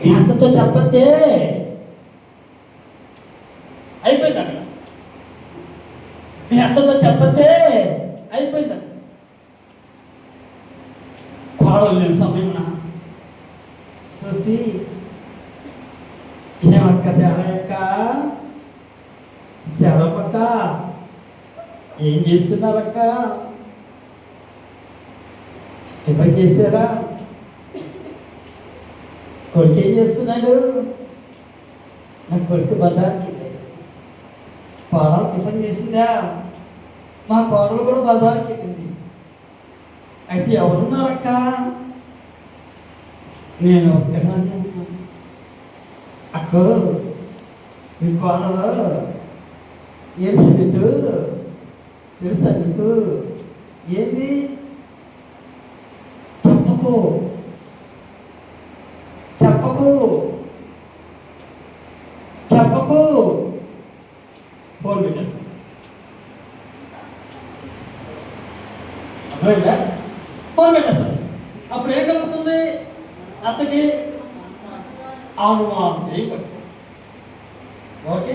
మీ అత్తతో చెప్పద్దే, అయిపోయింది అక్కడ. మీ అత్తతో చెప్పద్దే, అయిపోయింది అక్కడ. కోడలు లేని సమయమున చూసి, ఏమక్క శారయ్యక్క, శరమక్క, ఏం చేస్తున్నారక్క, టిఫిన్ చేశారా, కొడుకు ఏం చేస్తున్నాడు, నా కొడుకు బజార్కి, కోడలు టిఫిన్ చేసిందా, మా కోడలు కూడా బజార్కి వెళ్ళింది. అయితే ఎవరున్నారక్క, నేను ఒక్కదాన్ని ఉన్నాను. అక్క మీ కోడలు ఎలిజబెత్ తెలుసా నీకు, ఏంది చెప్పకు చెప్పకు చెప్పకు, ఫోన్ పెట్టేస్తాను. అర్థమైందా? ఫోన్ పెట్టేస్తాను. అప్పుడు ఏం కలుగుతుంది అత్తకి? అనుమానం చేయబట్టి. ఓకే,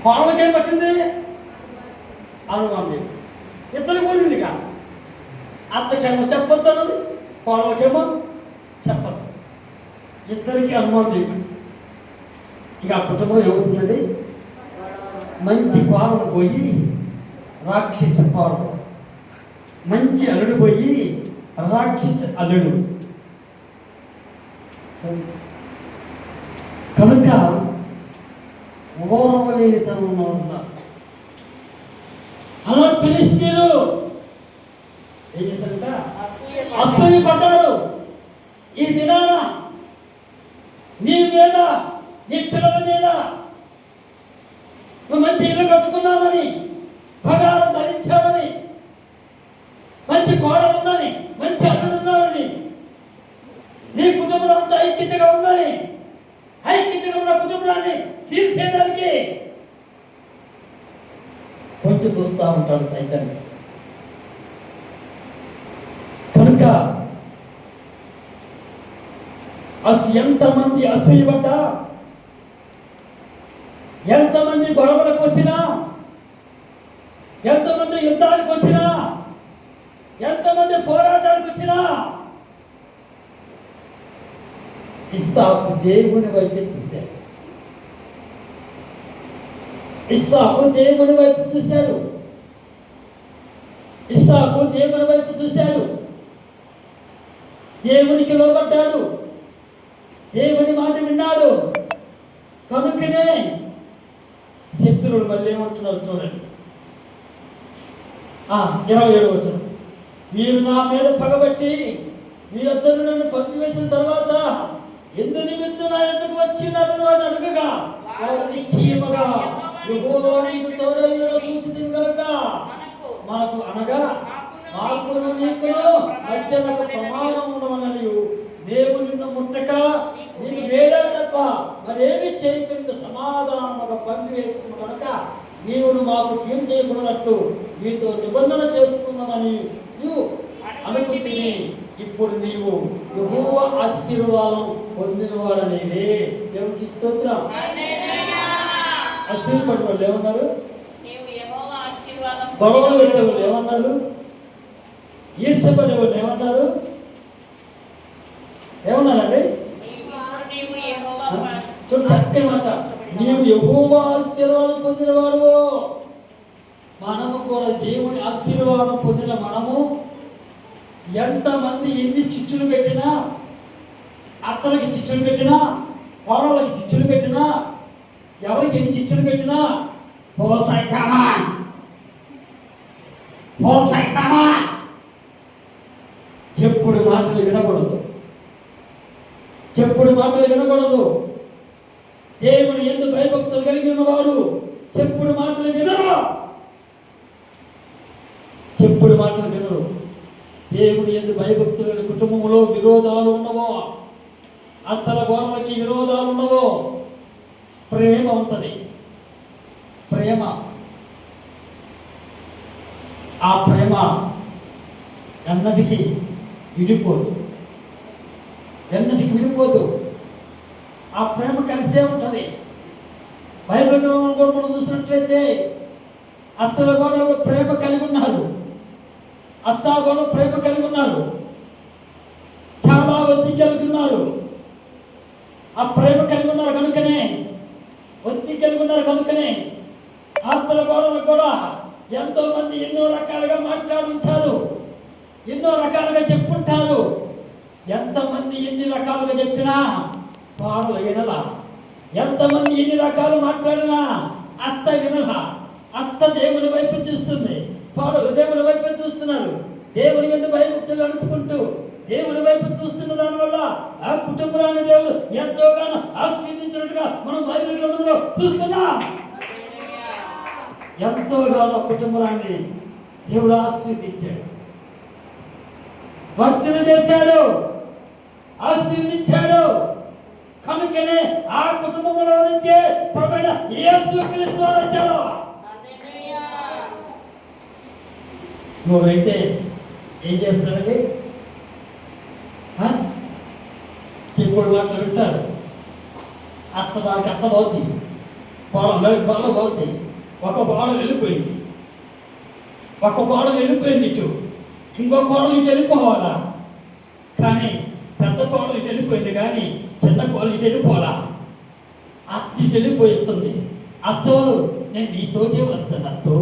కోడలకి ఏం పట్టింది? అనుమానం. ఇద్దరికి పోయిందిగా. అత్తకేమో చెప్పొద్దు అన్నది, కోడలకేమో చెప్పదు. ఇద్దరికి అనుమానం చేయబట్టి ఇక ఆ కుటుంబం ఏమవుతుందండి? మంచి కోడలు పోయి రాక్షస కోడలు, మంచి అల్లుడు పోయి రాక్షస అల్లుడు. కనుక ఓర్వలేనితనంలో ఉన్నారు. అలా ఫిలిష్తీయులు ఏం చేశారంట? అసూయపడ్డారు. ఈ దినాన నీ మీద, నీ పిల్లల మీద, నువ్వు మంచి ఇల్లు కట్టుకున్నామని, బంగారం ధరించామని, మంచి కోడలు ఉందని, మంచి అల్లుడు ఉన్నారని, నీ కుటుంబంలో అంతా ఐక్యతగా ఉందని, ఐక్యతగా ఉన్న కుటుంబాన్ని సీల్చేయడానికి కొంచెం చూస్తూ ఉంటాడు సైతాన్ని. కనుక ఎంతమంది అసూయపడ్డా, ఎంతమంది గొడవలకు వచ్చినా, ఎంతమంది యుద్ధానికి వచ్చినా, ఎంతమంది పోరాటానికి వచ్చినా, ఇస్సాకు దేవుని వైపు చూశాడు. ఇస్సాకు దేవుని వైపు చూశాడు. ఇస్సాకు దేవుని వైపు చూశాడు. దేవునికి లోబడ్డాడు. దేవుని మాట విన్నాడు. కనుకనే శత్రువులు మళ్ళీ ఏమంటున్నారు చూడండి. 27 వచనం. మీరు నా మీద పగబట్టి మీ వద్దను నన్ను పంపివేసిన తర్వాత ఎందు నిమిత్తం నా ఎందుకు వచ్చినారు అని అడుగగా, నిశ్చయముగా యెహోవా నీకు తోడై సూచించింది కనుక మనకు అనగా మాకును నీకును మధ్య ఒక ప్రమాదం ఉండమని దేవుడు నిన్ను ముట్టక నీకు వేరే తప్ప మరేమి చేయకుండా సమాధానం ఒక పంపివేసిన కనుక నీవును మాకు కీడు చేయకున్నట్టు నీతో నిబంధన చేసుకున్నామని నీవు అనుకుంటుని. ఇప్పుడు నీవు యెహోవా ఆశీర్వాదం పొందినవాడనేవే. దేవునికి స్తోత్రం. ఆశీర్వాదపడే వాళ్ళు ఏమన్నారు? గొడవలు పెట్టే వాళ్ళు ఏమన్నారు? ఈర్ష్యపడే వాళ్ళు ఏమన్నారు? ఏమన్నారండి? చక్కని మాట. నీవు యెహోవా ఆశీర్వాదం పొందినవాడు. మనము కూడా దేవుని ఆశీర్వాదం పొందిన మనము ఎంతమంది ఎన్ని చిచ్చులు పెట్టినా, అత్తలకి చిచ్చులు పెట్టినా, కోడళ్ళకి చిచ్చులు పెట్టినా, ఎవరికి ఎన్ని చిచ్చులు పెట్టినా, ఓ సైతానా, ఓ సైతానా, చెప్పుడు మాటలు వినకూడదు. చెప్పుడు మాటలు వినకూడదు. దేవుని యందు భయభక్తులు కలిగి ఉన్నవారు చెప్పుడు మాటలు వినరు. చెప్పుడు మాటలు వినరు. దేవుని యందు భయభక్తులైన కుటుంబంలో విరోధాలు ఉండవో, అత్తల గోడలకి విరోధాలు ఉండవో, ప్రేమ ఉంటుంది. ప్రేమ, ఆ ప్రేమ ఎన్నటికీ విడిపోదు. ఎన్నటికి విడిపోదు. ఆ ప్రేమ కలిసే ఉంటుంది. బైబిల్ గ్రంథం కూడా మనం చూసినట్లయితే అత్తల గోడలో ప్రేమ కలిగి ఉన్నారు, అత్తా గోడ ప్రేమ కలిగి ఉన్నారు, చాలా ఒత్తి కలిగి ఉన్నారు. ఆ ప్రేమ కలిగి ఉన్నారు కనుకనే, ఒత్తి కలిగి ఉన్నారు కనుకనే అత్తల గోడలకు కూడా ఎంతో మంది ఎన్నో రకాలుగా మాట్లాడుంటారు, ఎన్నో రకాలుగా చెప్పుంటారు. ఎంతమంది ఎన్ని రకాలుగా చెప్పినా పాడలు వినలా, ఎంతమంది ఎన్ని రకాలు మాట్లాడినా అత్త వినలా. అత్త దేవుని వైపు చూస్తుంది, పాడలు దేవుని వైపు చూస్తున్నారు. దేవుని ఎందుకు భయభక్తులు నడుచుకుంటూ దేవుని వైపు చూస్తున్న దానివల్ల ఆ కుటుంబాన్ని దేవుడు ఎంతోగానో ఆశీర్వదించినట్టుగా మనం బైబిల్ గ్రంథంలో చూస్తున్నాం. ఎంతోగానో కుటుంబాన్ని దేవుడు ఆశీర్వదించాడు, వర్ధన చేశాడు, ఆశీర్వదించాడు. కనుకనే ఆ కుటుంబంలో నుంచే ప్రభువైన యేసుక్రీస్తు వచ్చాడు. నువ్వైతే ఏం చేస్తారండి? ఇప్పుడు మాట్లాడుంటారు, అత్త దానికి అత్త పోద్ది, కోడలు పోద్ది. ఒక కోడలు వెళ్ళిపోయింది, ఒక కోడలు వెళ్ళిపోయింది ఇటు, ఇంకో కోడలు ఇటు వెళ్ళిపోవాలా. కానీ పెద్ద కోడలు ఇటు వెళ్ళిపోయింది, కానీ చిన్న కోడలు ఇటు వెళ్ళిపోవాలా. అత్త ఇటు వెళ్ళిపోతుంది. అత్తో నేను నీతోటే వస్తాను, అత్తో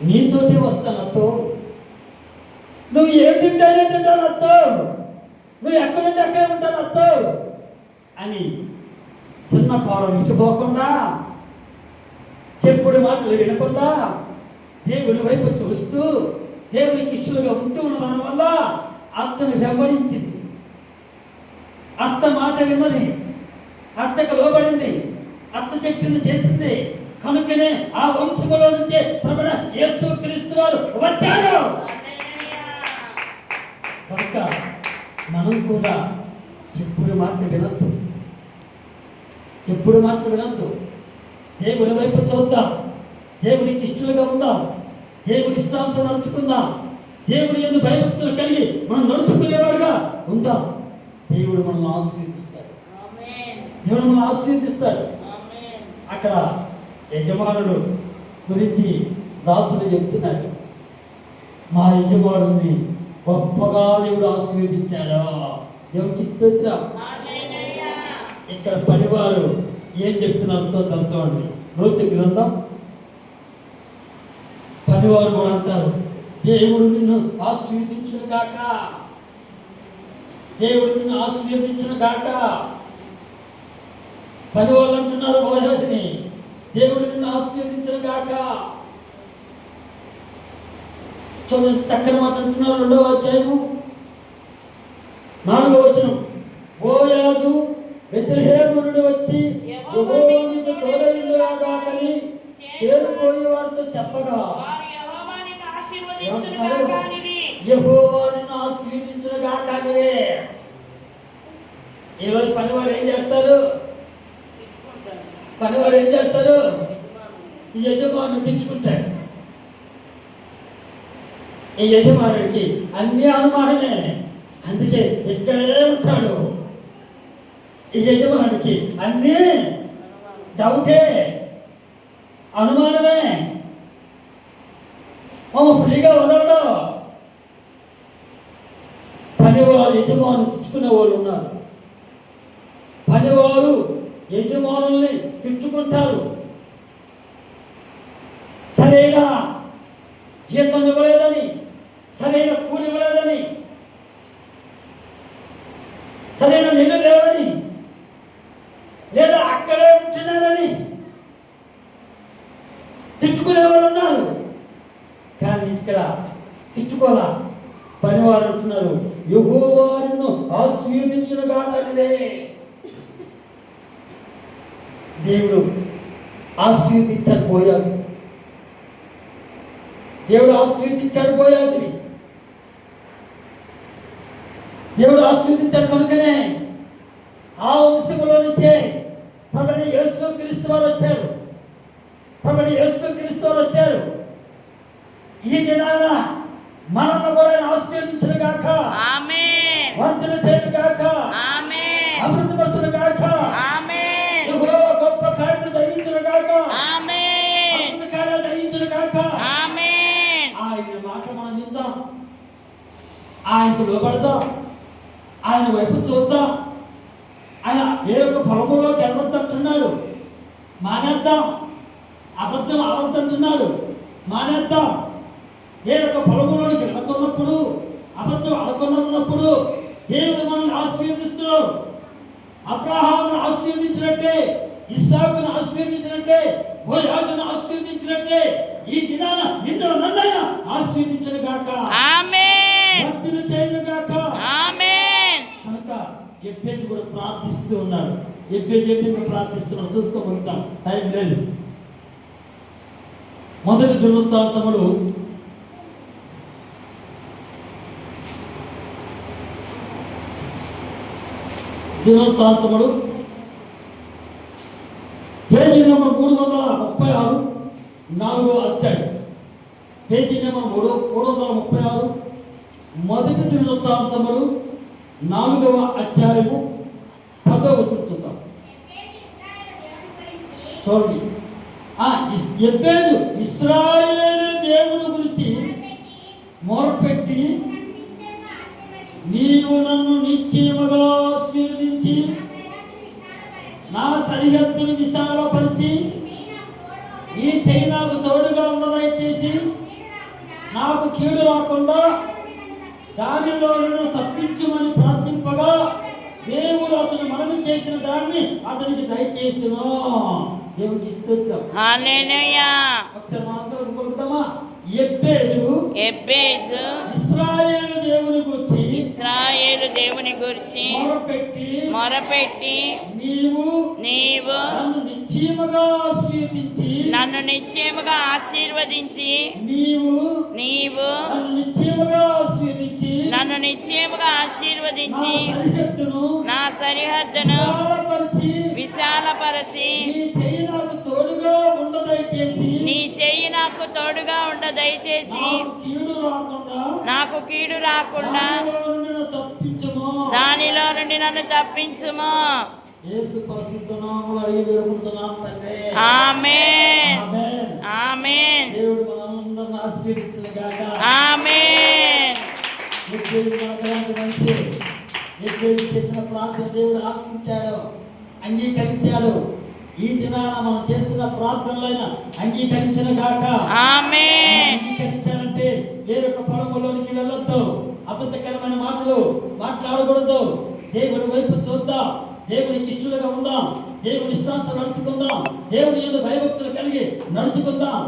నీతోటే వస్తాను, అత్తో నువ్వు ఏం తింటాను అత్తో, నువ్వు ఎక్కడుంటే అక్కడే ఉంటాను అత్తో అని చిన్న కోడలు ఇటు పోకుండా, చెప్పుడు మాటలు వినకుండా దేవుని వైపు చూస్తూ దేవునికి ఇష్టలుగా ఉంటూ ఉన్న దానివల్ల అత్తను వెంబడించింది. అత్త మాట విన్నది, అత్తకు లోబడింది, అత్త చెప్పింది చేసింది. కనుకనే ఆ వంశములో నుంచే ప్రభువైన యేసుక్రీస్తు వారు వచ్చారు. కనుక మనం కూడా ఎప్పుడు మాట వినద్దు, ఎప్పుడు మాట వినద్దు. దేవుని వైపు చూద్దాం, దేవునికి ఇష్టలుగా ఉందాం, దేవుని ఇష్టాంశం నడుచుకుందాం, దేవుని యందు భయభక్తులు కలిగి మనం నడుచుకునేవారుగా ఉందాం. దేవుడు మనల్ని ఆశీర్వదిస్తాడు, దేవుడు మనల్ని ఆశీర్వదిస్తాడు. అక్కడ యజమానుడు గురించి దాసుడు చెప్తున్నాడు, మా యజమానుడిని గొప్పగా దేవుడు ఆశీర్వదించాడు. దేవునికి స్తోత్రం. ఇక్కడ పనివారు ఏం చెప్తున్నారు చూద్దాం. చూడండి, రూతు గ్రంథం. పనివారు కూడా అంటారు, దేవుడు నిన్ను ఆశీర్వదించును గాక, దేవుడు నిన్ను ఆశీర్వదించును గాక. పనివాళ్ళు అంటున్నారు బోయాజిని, దేవుడు నిన్ను ఆశీర్వదించును గాక. చూడండి, చక్కని మాట అంటున్నారు. 2వ అధ్యాయము 4వ వచనం. బోయాజు బెత్లెహేము నుండి వచ్చి యెహోవా నీకు తోడయుండుగాకని చేరుకోయి వారితో చెప్పగా, యెహోవా నిన్ను ఆశీర్వదించునుగాక అనిరే. ఈరోజు పనివారు ఏం చేస్తారు? పనివారు ఏం చేస్తారు? ఈ యజమానుని తిట్టుకుంటాడు. ఈ యజమానుడికి అన్ని అనుమానమే, అందుకే ఇక్కడే ఉంటాడు. ఈ యజమానికి అన్నీ డౌటే, అనుమానమే. ఫ్రీగా వదలడు. పనివారు యజమాను తిట్టుకునే వాళ్ళు ఉన్నారు. పనివారు యజమానుల్ని తిట్టుకుంటారు. సరైన జీతం ఇవ్వలేదని, సరైన కూలి ఇవ్వలేదని, సరైన నీళ్ళు లేవని, లేదా అక్కడే ఉంటున్నారని తిట్టుకునే వాళ్ళు ఉన్నారు. కానీ ఇక్కడ తిట్టుకోలా. పనివారు అంటున్నారు, యెహోవా నిన్ను ఆశీర్వదించునుగాకనిరే. దేవుడు ఆశీర్వదించాడు పోయాదు, దేవుడు ఆశీర్వదించాడు పోయాదుని. దేవుడు ఆశీర్వదించాడు కనుకనే ఆ వంశములో నుంచే ప్రభువైన యేసుక్రీస్తు వారు వచ్చారు. ప్రభువైన యేసుక్రీస్తు వారు వచ్చారు. ఈ దినాన మనల్ని కూడా ఆశీర్వదించును గాక. ఆమేన్. వర్ధన చేయను గాక, ఆమేన్, అభివృద్ధి పరచును గాక, ఆమేన్, యెహోవా గొప్ప కార్యములు జరిగించును గాక, ఆమేన్, అద్భుత కార్యాలు జరిగించును గాక. ఆమేన్. ఆయన మాట మనం విందాం, ఆయనకు లోబడదాం, ఆయన వైపు చూద్దాం. ఆయన వేరొక పొలంలోకి వెళ్ళొద్దంటున్నాడు, మానేద్దాం. అబద్ధం ఆడొద్దంటున్నాడు, మానేద్దాం. వేరొక పొలంలోనికి వెళ్ళకున్నప్పుడు, అబద్ధం ఆడకున్నప్పుడు దేవుడు మనల్ని ఆశీర్వదిస్తున్నాడు. అబ్రహామును ఆశీర్వదించినట్టే, ఇస్సాకును ఆశీర్వదించినట్టే, బోయాజును ఆశీర్వదించినట్టే ఈ దినాన నిన్ను నన్నైనా ఆశీర్వదించును గాక, ఆమేన్, వర్ధన చేయను గాక. ఆమేన్. కనుక ఎబ్బేజు కూడా ప్రార్థిస్తూ ఉన్నాడు. ఎబ్బేజు ఎందుకు ప్రార్థిస్తున్నాడు చూసుకోగలుగుతాం, టైం లేదు. మొదటి దినవృత్తాంతములు 336 పేజీ నెంబర్ 336, 4వ అధ్యాయం. పేజీ నెంబర్ 336, మొదటి దినవృత్తాంతములు 4వ అధ్యాయము 10వ వచనం చూద్దాం. చూడండి. ఎబ్బేజు ఇశ్రాయేలు దేవుని గురించి మొరపెట్టి, నీవు నన్ను నిశ్చయముగా ఆశీర్వదించి నా సరిహద్దును విశాలపరిచి ఈ చెయ్యి నాకు తోడుగా ఉన్నదయచేసి నాకు కీడు రాకుండా దానిలో నన్ను తప్పించమని ప్రార్థింపగా దేవుడు అతను మనవి చేసిన దాన్ని అతనికి దయచేసును. దేవునికి స్తోత్రం. హల్లెలూయా. ఒకసారి మాత్రం పలుకుదామా? ఎబ్బేజు ఇశ్రాయేలు దేవుని గురించి మొరపెట్టి నీవు నన్ను నిశ్చయముగా ఆశీర్వదించి నన్ను నిశ్చయముగా ఆశీర్వదించి నా సరిహద్దును విశాలపరచి నీ చెయ్యి నాకు తోడుగా ఉండ దయచేసి నాకు కీడు రాకుండా దానిలో నుండి నన్ను తప్పించుము. యేసు పరిశుద్ధ నామములో అడిగి వేడుకుంటున్నాం తండ్రి. ఆమేన్, ఆమేన్. దేవుడు మనందరిని ఆశీర్వదించును గాక. ఆమేన్. ఎబ్బేజు చేసిన ప్రార్థన దేవుడు ఆలకించాడు, అంగీకరించాడు. ఈ దినాన మనం చేస్తున్న ప్రార్థనలైనా అంగీకరించిన గాక. ఆమేన్. అంగీకరించాలంటే వేరొక పొలంలోనికి వెళ్ళొద్దు, అబద్ధకరమైన మాటలు మాట్లాడకూడదు. దేవుని వైపు చూద్దాం, దేవునికి ఇష్టలుగా ఉందాం, దేవుని ఇష్టాంశం నడుచుకుందాం, దేవుని యందు భయభక్తులు కలిగి నడుచుకుందాం.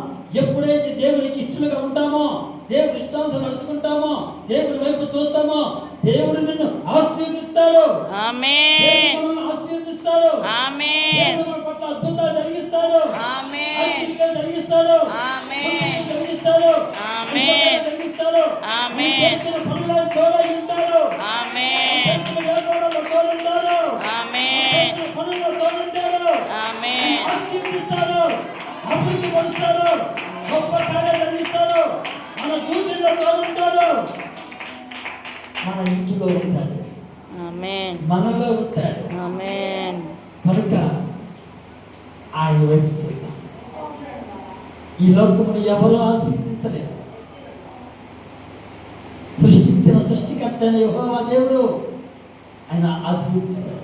ఎప్పుడైతే దేవునికి ఇష్టలుగా ఉంటామో, దేవుని ఇష్టాంశం నడుచుకుంటామో, దేవుని వైపు చూస్తామో, దేవుడు నిన్ను ఆశీర్వదిస్తాడు. ఆమేన్, ఆశీర్వదిస్తాడు. ఆమేన్, పట్ల అద్భుతాలు జరిగిస్తాడు. ఆమేన్, జరిగిస్తాడు. ఆమేన్, జరిగిస్తాడు. ఆమేన్, జరిగిస్తాడు. ఆమేన్, పనులను తోడై ఉంటాడు. ఆమేన్, తోడుంటాడు. ఆమేన్, పనుల్లో తోడుంటాడు. ఆమేన్, ఆశీర్వదిస్తాడు, అభివృద్ధి పరుస్తాడు, గొప్ప కార్యాలు జరిగిస్తాడు. మన కూతుళ్ళలో తోడుంటాడు, మన ఇంటిలో ఉంటాడు, ఆమేన్, మనలో ఉంటాడు. ఆమేన్. కనుక ఆయన వైపు చూద్దాం. ఈ లోకమును ఎవరు ఆశీర్వించలేరు. సృష్టించిన సృష్టికర్త అయిన యెహోవా దేవుడు ఆయన ఆశీర్వించారు.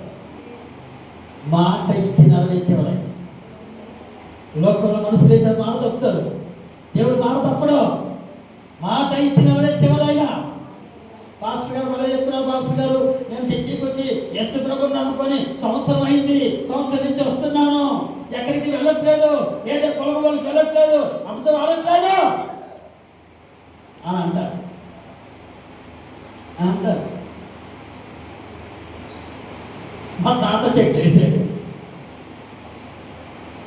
మాట ఇచ్చి నెరవేర్చేవాడు. లోకంలో మనుషులైతే మాట తప్పుతారు, దేవుడు మాట తప్పడు. మాట ఇచ్చి నెరవేర్చేవాడు ఆయన. పాస్టర్ గారు మళ్ళీ చెప్తున్నారు, పాస్టర్ గారు నేను చర్చికి వచ్చి యేసు ప్రభువుని నమ్ముకొని సంవత్సరం అయింది, సంవత్సరం నుంచి వస్తున్నాను, ఎక్కడికి వెళ్ళట్లేదు, ఏదో పొలంలోకి వెళ్ళట్లేదు, అబద్ధం ఆడట్లేదు అని అంటారు. మా తాత చెట్టు వేసాడు,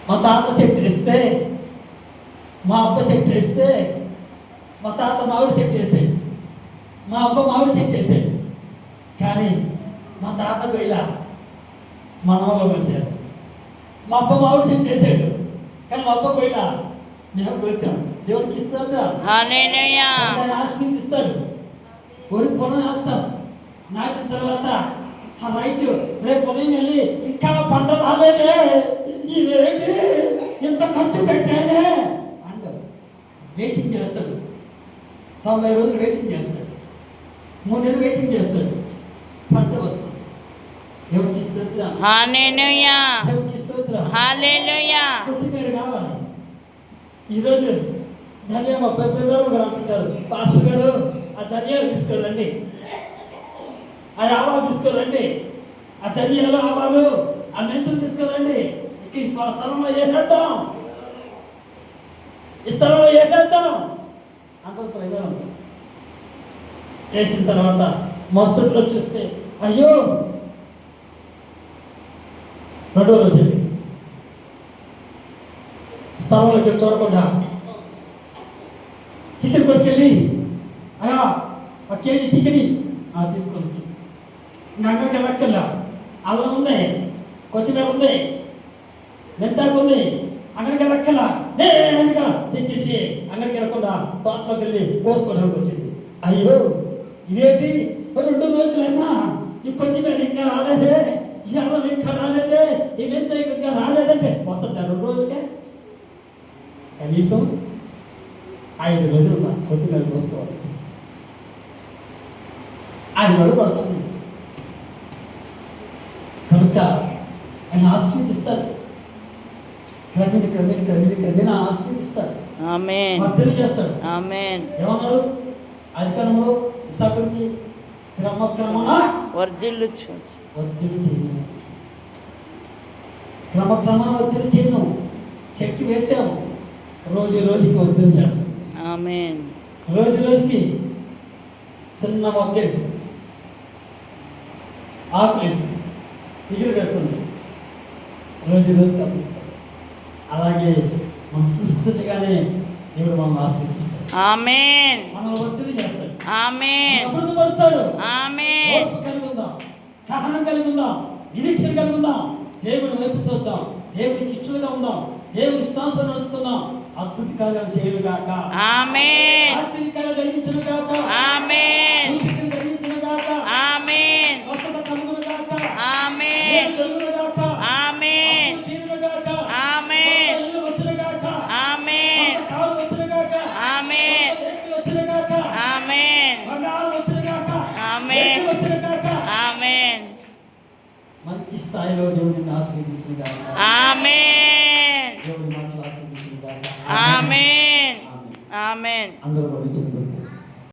మా తాత చెట్టు వేస్తే, మా అబ్బ చెట్టు వేస్తే, మా తాత మామిడి చెట్టు వేసాడు, మా అబ్బ మామిడి చెట్టు వేసాడు. కానీ మా తాత గొయ్యిలా మనవలో వేసాడు. మా అబ్బ మామిడి చెట్టు వేసాడు, కానీ మా అబ్బ గొయ్యిలా మేము కోసాం. దేవుడికి ఇస్తాడు, హల్లెలూయా. ఆశీర్వదిస్తాడు. వరి పొలం వేస్తాం, నాటిన తర్వాత ఆ రైతు రేపు ఉదయం వెళ్ళి ఇంకా పంట రాలేదే, ఇదేంటి ఇంత ఖర్చు పెట్టానే అంటారు. వెయిటింగ్ చేస్తాడు, 90 రోజులు వెయిటింగ్ చేస్తాడు, 3 నెలలు వెయిటింగ్ చేస్తాడు. పంట వస్తుంది. దేవుడికి స్తోత్రం, హల్లెలూయా, దేవుడికి స్తోత్రం. హల్లెలూయా. కొత్తిమీర కావాలి. ఈరోజు ధనియా 30 రూపాయలు గారు అమ్ముతారు. పాస్టర్ గారు ఆ ధనియాలు తీసుకురండి, ఆ ఆవాలు తీసుకురండి, ఆ ధనియాలు ఆవాలు ఆ మెంతులు తీసుకురండి, ఇక ఈ స్థలంలో వేసేద్దాం, ఈ స్థలంలో వేసేద్దాం అంత ప్రయోజనం. వేసిన తర్వాత మరుసటిలో చూస్తే అయ్యో, రెండో రోజు వెళ్ళి స్థలంలోకి చూడకుండా చికెన్ కొట్టుకెళ్ళి అయ్యా 1 కేజీ చికెన్ తీసుకొని వచ్చి ఇంకా అక్కడికి వెళ్ళక్కర్లా. అల్లం ఉంది, కొత్తిమీర ఉంది, మెంతాకు ఉంది, అక్కడికి వెళ్ళక్కర్లా. నేరుగా తెచ్చేసి అక్కడికి వెళ్ళకుండా తోటలోకి వెళ్ళి కోసుకోవడానికి వచ్చింది. అయ్యో ఇదేంటి 2 రోజులైనా ఈ కొత్తిమీర ఇంకా రాలేదే, ఈ అల్లం ఇంకా రాలేదే, ఈ మెంత ఇంకా రాలేదంటే వస్తుంది 2 రోజులకే. కనీసం 5 రోజులు కొత్తిమీర కోసుకోవాలి. 5 రోజులు పడుతుంది కనుక ఆయన ఆశీర్వదిస్తాడు. క్రమేణ ఆశీర్వదిస్తాడు, ఆమేన్, వర్ధన చేస్తాడు. ఆమేన్. ఏమన్నాడు అధికారంలో ఇసాకుడికి? క్రమక్రమణ వర్ధిల్లుచు, వర్ధన చేయను, క్రమక్రమణ వర్ధన చేయను. చెట్టు వేసాము, రోజు రోజుకి వర్ధన చేస్తాం. ఆమేన్. రోజు రోజుకి చిన్న మొక్కేసి ఆకులేసి ఎగురు పెడుతుంది, రోజు రోజుకి అప్పుడు. అలాగే మనం చూస్తుండగానే దేవుడు మనం ఆశీర్వదిస్తాడు, ఆమేన్, మనల్ని వర్ధన చేస్తాడు, ఆమేన్, అభివృద్ధిపరుస్తాడు. ఆమేన్. ఓర్పు కలిగి ఉందాం, సహనం కలిగి ఉందాం, నిరీక్షణ కలిగి ఉందాం, దేవుని వైపు చూద్దాం, దేవునికి ఇష్టలుగా ఉందాం, దేవుని ఇష్టానుసారం నడుచుకుందాం. అద్భుత కార్యాలు చేయనుగాక, ఆమేన్, ఆశ్చర్యకార్యాలు జరిగించునుగాక, ఆమేన్, సూచనలు జరిగించునుగాక, ఆమేన్, స్వస్థత కలుగునుగాక, ఆమేన్, మేలు కలుగునుగాక, ఆమేన్, అప్పులు తీరునుగాక, ఆమేన్, సొంత ఇల్లు వచ్చునుగాక, ఆమేన్, సొంత కారు వచ్చునుగాక, ఆమేన్, సొంత వ్యక్తులు వచ్చునుగాక, ఆమేన్, బంగారం వచ్చునుగాక, ఆమేన్, వ్యక్తులు వచ్చునుగాక. ఆమేన్, మంచి స్థాయిలో దేవుడిని ఆశీర్వదించునుగాక, ఆమేన్, దేవుడి మాటలు ఆశీర్వదించునుగాక. ఆమేన్, ఆమేన్. అందరూ పడించుకుంటారు.